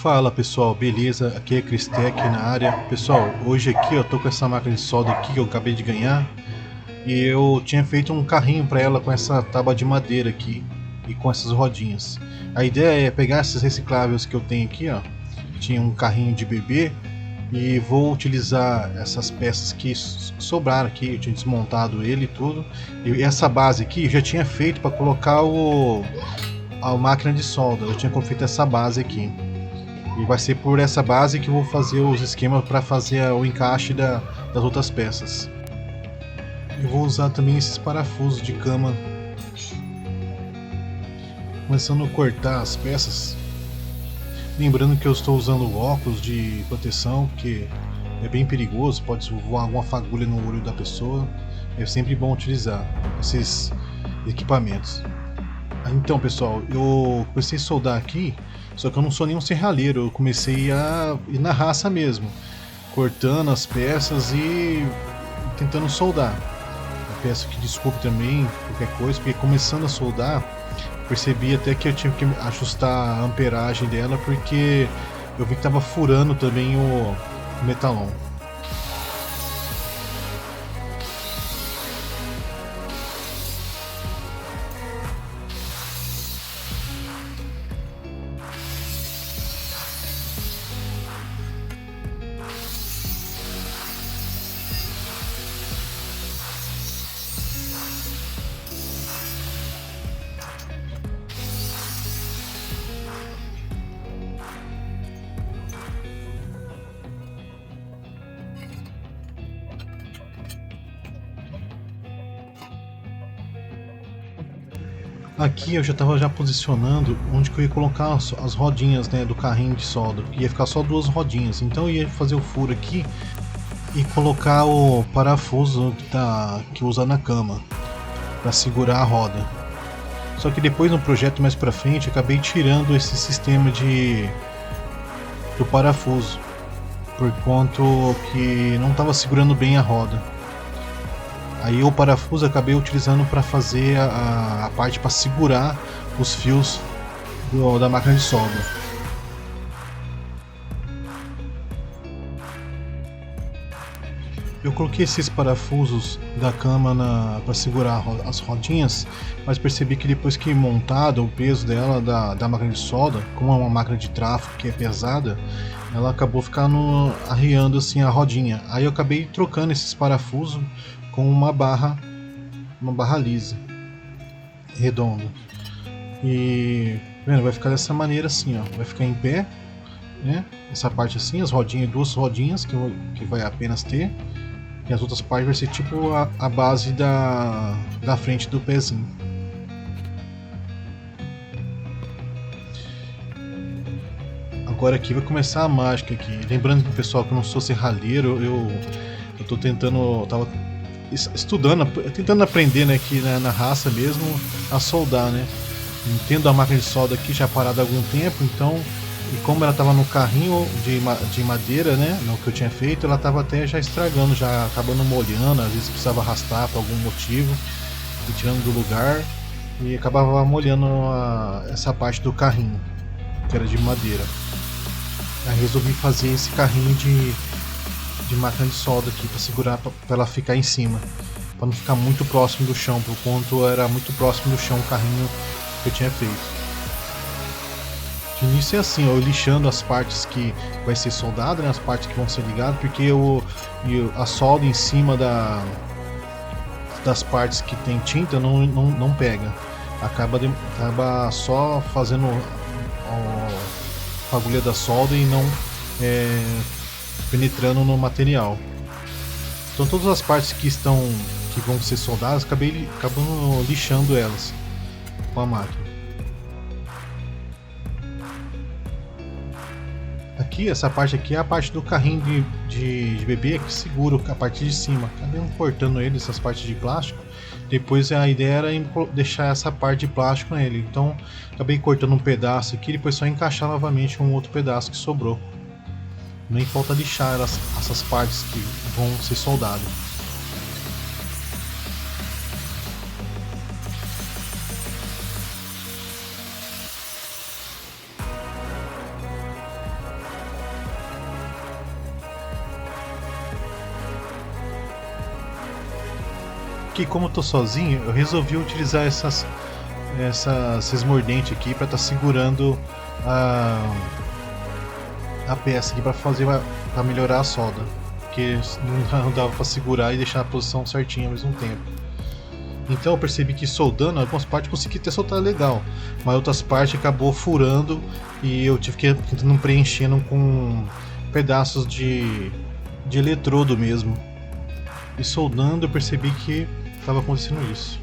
Fala pessoal, beleza? Aqui é Cristec na área. Pessoal, hoje aqui eu tô com essa máquina de solda aqui que eu acabei de ganhar e eu tinha feito um carrinho para ela com essa tábua de madeira aqui e com essas rodinhas. A ideia é pegar esses recicláveis que eu tenho aqui, ó. Tinha um carrinho de bebê e vou utilizar essas peças que sobraram aqui. Eu tinha desmontado ele e tudo. E essa base aqui eu já tinha feito para colocar a máquina de solda. Eu tinha feito essa base aqui. E vai ser por essa base que eu vou fazer os esquemas para fazer o encaixe das outras peças. Eu vou usar também esses parafusos de cama. Começando a cortar as peças. Lembrando que eu estou usando óculos de proteção, porque é bem perigoso, pode voar alguma fagulha no olho da pessoa. É sempre bom utilizar esses equipamentos. Então pessoal, eu comecei a soldar aqui, só que eu não sou nenhum serralheiro, eu comecei a ir na raça mesmo, cortando as peças e tentando soldar. Eu peço que desculpe também qualquer coisa, porque começando a soldar, percebi até que eu tive que ajustar a amperagem dela, porque eu vi que estava furando também o metalon. Aqui eu já estava posicionando onde que eu ia colocar as rodinhas, né, do carrinho de solda, porque ia ficar só duas rodinhas. Então eu ia fazer o furo aqui e colocar o parafuso que usa na cama para segurar a roda. Só que depois no projeto mais para frente eu acabei tirando esse sistema do parafuso, por conta que não estava segurando bem a roda. Aí o parafuso eu acabei utilizando para fazer a parte para segurar os fios da máquina de solda. Eu coloquei esses parafusos da cama para segurar as rodinhas, mas percebi que depois que montado o peso dela da máquina de solda, como é uma máquina de tráfego que é pesada, ela acabou ficando arriando assim a rodinha. Aí eu acabei trocando esses parafusos com uma barra lisa, redonda. E vendo, vai ficar dessa maneira assim, ó, vai ficar em pé, né? Essa parte assim, as rodinhas, duas rodinhas que vai apenas ter, e as outras partes vai ser tipo a base da frente do pezinho. Agora aqui vai começar a mágica aqui. Lembrando que, pessoal, que eu não sou serralheiro, eu tô tentando, tava estudando, tentando aprender, né, aqui na raça mesmo, a soldar, né. Entendo a máquina de solda aqui já parada há algum tempo, então, e como ela estava no carrinho de madeira, né, no que eu tinha feito, ela estava até já estragando, já acabando molhando, às vezes precisava arrastar por algum motivo, e tirando do lugar, e acabava molhando essa parte do carrinho, que era de madeira. Aí resolvi fazer esse carrinho de máquina de solda aqui para segurar, para ela ficar em cima, para não ficar muito próximo do chão, por quanto era muito próximo do chão o carrinho que eu tinha feito. De início é assim, eu lixando as partes que vai ser soldada, né, as partes que vão ser ligadas, porque a solda em cima das partes que tem tinta não pega, acaba só fazendo a agulha da solda e não penetrando no material. Então todas as partes que vão ser soldadas, acabando lixando elas com a máquina. Aqui, essa parte aqui é a parte do carrinho de bebê que segura a parte de cima. Acabei cortando ele, essas partes de plástico. Depois a ideia era deixar essa parte de plástico nele. Então acabei cortando um pedaço aqui, depois só encaixar novamente um outro pedaço que sobrou. Nem falta lixar essas partes que vão ser soldadas. aqui, como eu tô sozinho, eu resolvi utilizar esses mordentes aqui para estar segurando a peça aqui para melhorar a solda, porque não dava para segurar e deixar a posição certinha ao mesmo tempo. Então eu percebi que soldando algumas partes eu consegui até soltar legal, mas outras partes acabou furando e eu tive que ir tentando preenchendo com pedaços de eletrodo mesmo. E soldando eu percebi que estava acontecendo isso.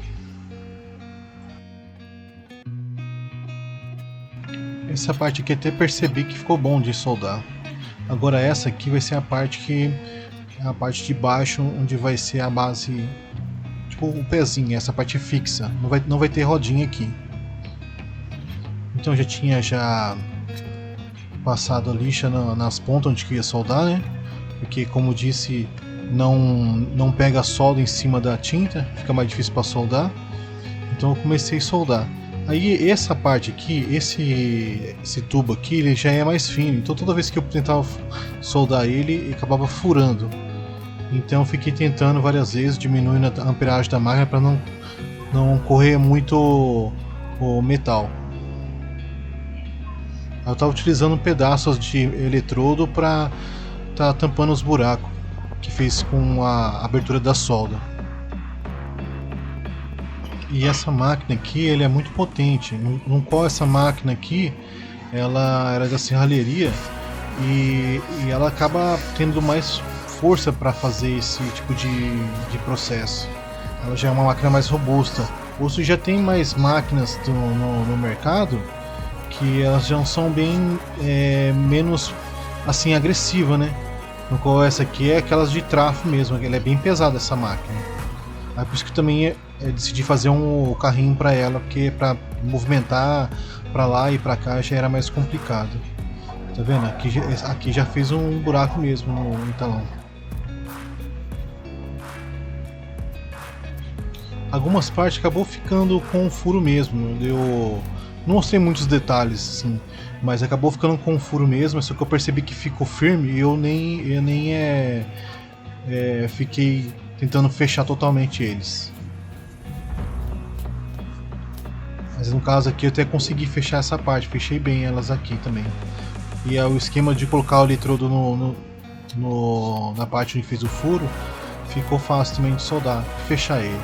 Essa parte aqui até percebi que ficou bom de soldar. Agora essa aqui vai ser a parte que é a parte de baixo, onde vai ser a base, tipo o pezinho, essa parte fixa. Não vai ter rodinha aqui. Então eu já tinha passado a lixa nas pontas onde que ia soldar, né? Porque como disse, não pega solda em cima da tinta, fica mais difícil para soldar. Então eu comecei a soldar. Aí essa parte aqui, esse tubo aqui, ele já é mais fino, então toda vez que eu tentava soldar ele acabava furando. Então eu fiquei tentando várias vezes, diminuindo a amperagem da máquina para não correr muito o metal. Eu estava utilizando pedaços de eletrodo para estar tampando os buracos que fez com a abertura da solda. E essa máquina aqui, ele é muito potente. No qual essa máquina aqui, ela era da serralheria e ela acaba tendo mais força para fazer esse tipo de processo. Ela já é uma máquina mais robusta. Ou se já tem mais máquinas no mercado que elas já são bem menos assim agressiva, né? No qual essa aqui é aquelas de trafo mesmo, ela é bem pesada essa máquina. Aí por isso que também decidi fazer um carrinho para ela, porque para movimentar para lá e para cá já era mais complicado. Tá vendo? Aqui já fez um buraco mesmo no talão. Algumas partes acabou ficando com um furo mesmo. Eu não mostrei muitos detalhes assim, mas acabou ficando com um furo mesmo. Só que eu percebi que ficou firme e eu nem fiquei tentando fechar totalmente eles. Mas no caso aqui eu até consegui fechar essa parte, fechei bem elas aqui também. E o esquema de colocar o eletrodo na parte onde fez o furo ficou fácil também de soldar, fechar ele.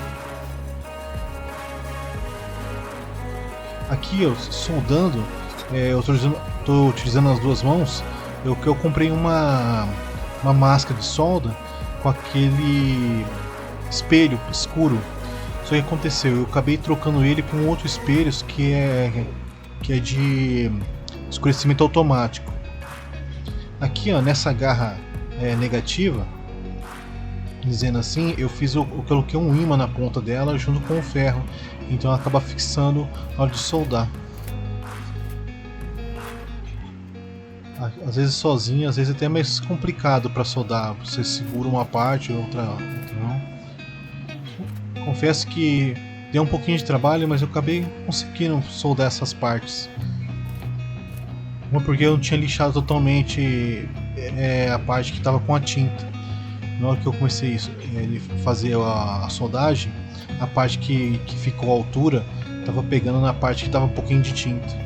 Aqui eu soldando, eu estou utilizando as duas mãos. Eu comprei uma máscara de solda com aquele espelho escuro. Só que aconteceu, eu acabei trocando ele com outro espelho que é de escurecimento automático. Aqui, ó, nessa garra negativa, dizendo assim, eu coloquei um ímã na ponta dela junto com o ferro, então ela acaba fixando na hora de soldar. Às vezes sozinho, às vezes até é mais complicado para soldar. Você segura uma parte, outra não. Confesso que deu um pouquinho de trabalho, mas eu acabei conseguindo soldar essas partes. Uma porque eu não tinha lixado totalmente a parte que estava com a tinta. Na hora que eu comecei a fazer a soldagem, a parte que ficou à altura estava pegando na parte que estava um pouquinho de tinta.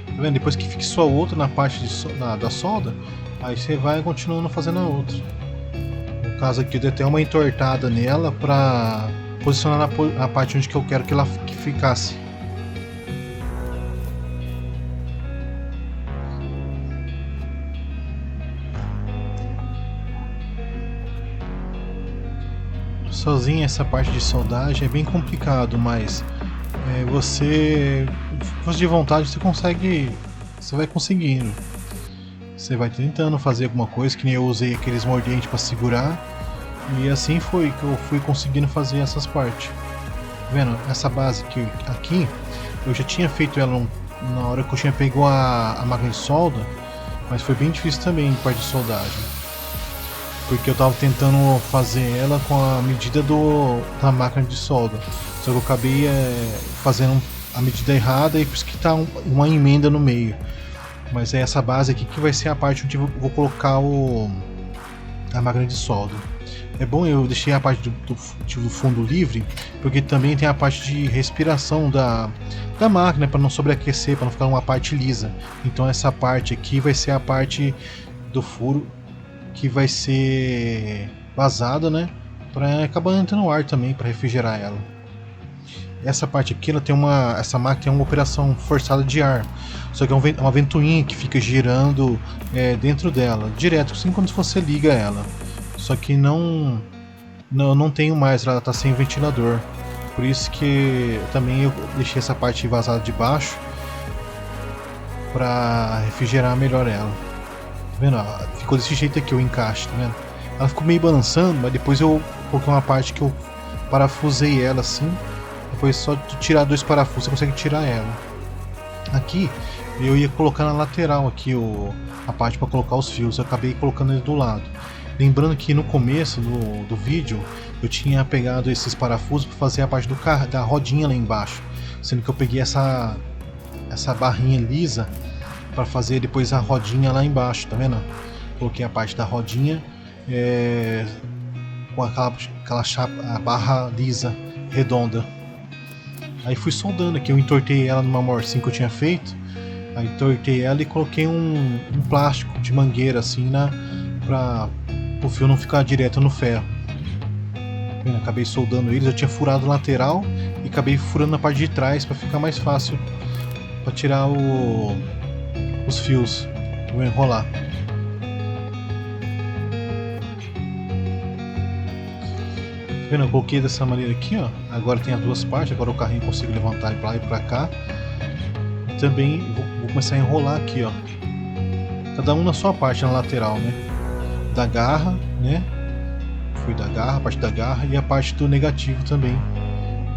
Tá vendo? Depois que fixou a outra na parte da solda, aí você vai continuando fazendo a outra. No caso aqui eu dei até uma entortada nela para posicionar na parte onde que eu quero que ela ficasse. Sozinho essa parte de soldagem é bem complicado, mas você, com força de vontade, você vai conseguindo. Você vai tentando fazer alguma coisa, que nem eu usei aqueles mordentes para segurar, e assim foi que eu fui conseguindo fazer essas partes. Tá vendo? Essa base aqui eu já tinha feito ela na hora que eu tinha pego a máquina de solda, mas foi bem difícil também a parte de soldagem, porque eu estava tentando fazer ela com a medida da máquina de solda, só que eu acabei fazendo a medida errada e por isso que está uma emenda no meio. Mas é essa base aqui que vai ser a parte onde eu vou colocar a máquina de solda. É bom, eu deixei a parte do fundo livre, porque também tem a parte de respiração da máquina, para não sobreaquecer, para não ficar uma parte lisa. Então essa parte aqui vai ser a parte do furo que vai ser vazada, né? Para acabar entrando ar também, para refrigerar ela. Essa parte aqui, essa máquina tem uma operação forçada de ar, só que é uma ventoinha que fica girando dentro dela, direto, assim quando você liga ela. Só que não tenho mais, ela está sem ventilador. Por isso que também eu deixei essa parte vazada de baixo para refrigerar melhor ela. Tá vendo? Ficou desse jeito aqui o encaixe, tá vendo? Ela ficou meio balançando, mas depois eu coloquei uma parte que eu parafusei ela assim. Depois só tirar 2 parafusos você consegue tirar ela. Aqui eu ia colocar na lateral aqui a parte para colocar os fios. Eu acabei colocando ele do lado. Lembrando que no começo do vídeo eu tinha pegado esses parafusos para fazer a parte da rodinha lá embaixo, sendo que eu peguei essa barrinha lisa para fazer depois a rodinha lá embaixo, tá vendo? Coloquei a parte da rodinha com aquela chapa, a barra lisa redonda. Aí fui soldando aqui, eu entortei ela numa morcinha que eu tinha feito. Aí entortei ela e coloquei um plástico de mangueira assim para o fio não ficar direto no ferro. Acabei soldando eles, eu tinha furado a lateral e acabei furando na parte de trás para ficar mais fácil para tirar os fios. Vou enrolar. Eu coloquei dessa maneira aqui, ó. Agora tem as duas partes, agora o carrinho consigo levantar para lá e para cá. E também vou começar a enrolar aqui, ó. Cada um na sua parte, na lateral, né? Da garra, né? Foi da garra, a parte da garra e a parte do negativo também.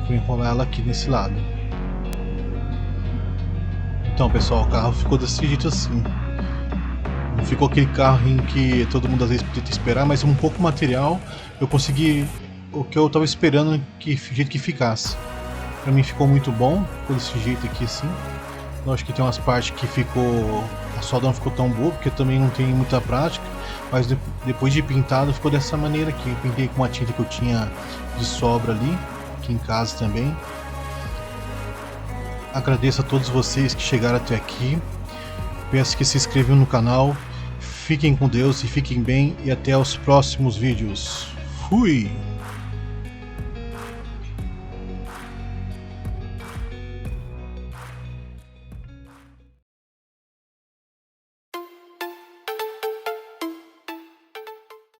Vou enrolar ela aqui nesse lado. Então, pessoal, o carro ficou desse jeito assim. Não ficou aquele carrinho que todo mundo às vezes podia esperar, mas um pouco material eu consegui o que eu tava esperando que jeito que ficasse. Pra mim ficou muito bom, ficou desse jeito aqui assim. Lógico que tem umas partes que a solda não ficou tão boa, porque eu também não tenho muita prática, mas depois de pintado ficou dessa maneira aqui. Eu pintei com uma tinta que eu tinha de sobra ali, aqui em casa também. Agradeço a todos vocês que chegaram até aqui. Peço que se inscrevam no canal. Fiquem com Deus e fiquem bem, e até os próximos vídeos. Fui!